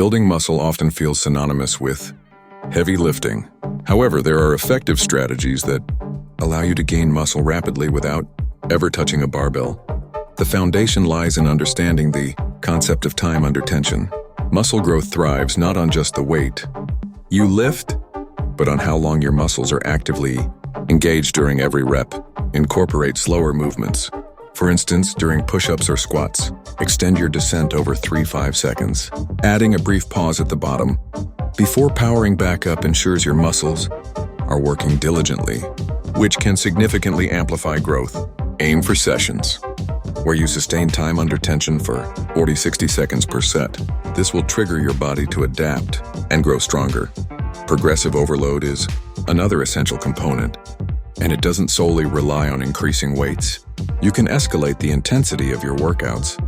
Building muscle often feels synonymous with heavy lifting. However, there are effective strategies that allow you to gain muscle rapidly without ever touching a barbell. The foundation lies in understanding the concept of time under tension. Muscle growth thrives not on just the weight you lift, but on how long your muscles are actively engaged during every rep. Incorporate slower movements. For instance, during push-ups or squats, extend your descent over 3-5 seconds. Adding a brief pause at the bottom before powering back up ensures your muscles are working diligently, which can significantly amplify growth. Aim for sessions where you sustain time under tension for 40-60 seconds per set. This will trigger your body to adapt and grow stronger. Progressive overload is another essential component, and it doesn't solely rely on increasing weights. You can escalate the intensity of your workouts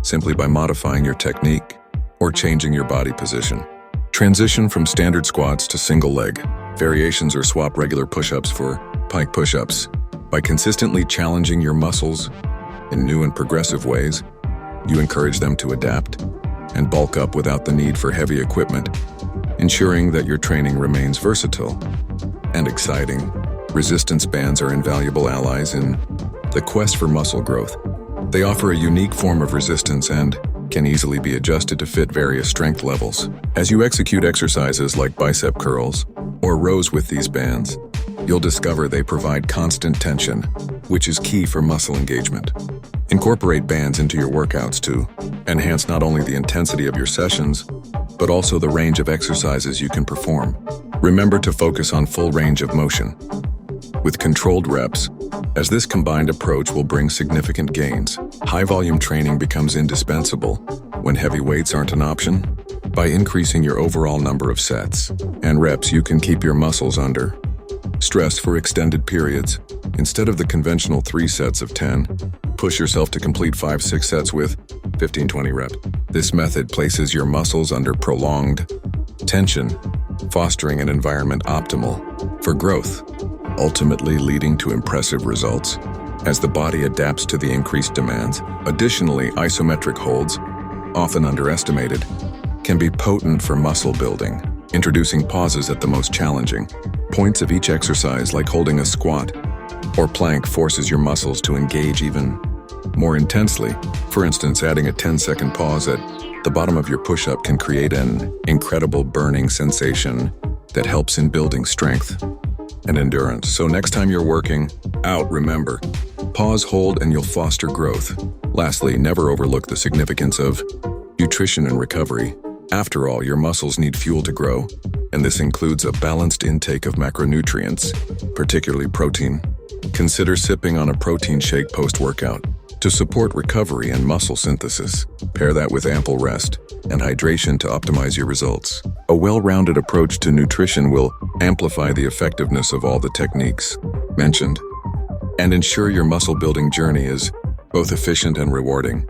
simply by modifying your technique or changing your body position. Transition from standard squats to single leg variations or swap regular push-ups for pike push-ups. By consistently challenging your muscles in new and progressive ways, you encourage them to adapt and bulk up without the need for heavy equipment, ensuring that your training remains versatile and exciting. Resistance bands are invaluable allies in the quest for muscle growth. They offer a unique form of resistance and can easily be adjusted to fit various strength levels. As you execute exercises like bicep curls or rows with these bands, you'll discover they provide constant tension, which is key for muscle engagement. Incorporate bands into your workouts to enhance not only the intensity of your sessions, but also the range of exercises you can perform. Remember to focus on full range of motion with controlled reps, as this combined approach will bring significant gains. High-volume training becomes indispensable when heavy weights aren't an option. By increasing your overall number of sets and reps, you can keep your muscles under stress for extended periods. Instead of the conventional 3 sets of 10, push yourself to complete 5-6 sets with 15-20 reps. This method places your muscles under prolonged tension, fostering an environment optimal for growth, ultimately leading to impressive results as the body adapts to the increased demands. Additionally, isometric holds, often underestimated, can be potent for muscle building. Introducing pauses at the most challenging points of each exercise, like holding a squat or plank, forces your muscles to engage even more intensely. For instance, adding a 10-second pause at the bottom of your push-up can create an incredible burning sensation that helps in building strength and endurance. So next time you're working out, remember, pause, hold, and you'll foster growth. Lastly, never overlook the significance of nutrition and recovery. After all, your muscles need fuel to grow, and this includes a balanced intake of macronutrients, particularly protein. Consider sipping on a protein shake post-workout to support recovery and muscle synthesis. Pair that with ample rest and hydration to optimize your results. A well-rounded approach to nutrition will amplify the effectiveness of all the techniques mentioned and ensure your muscle-building journey is both efficient and rewarding.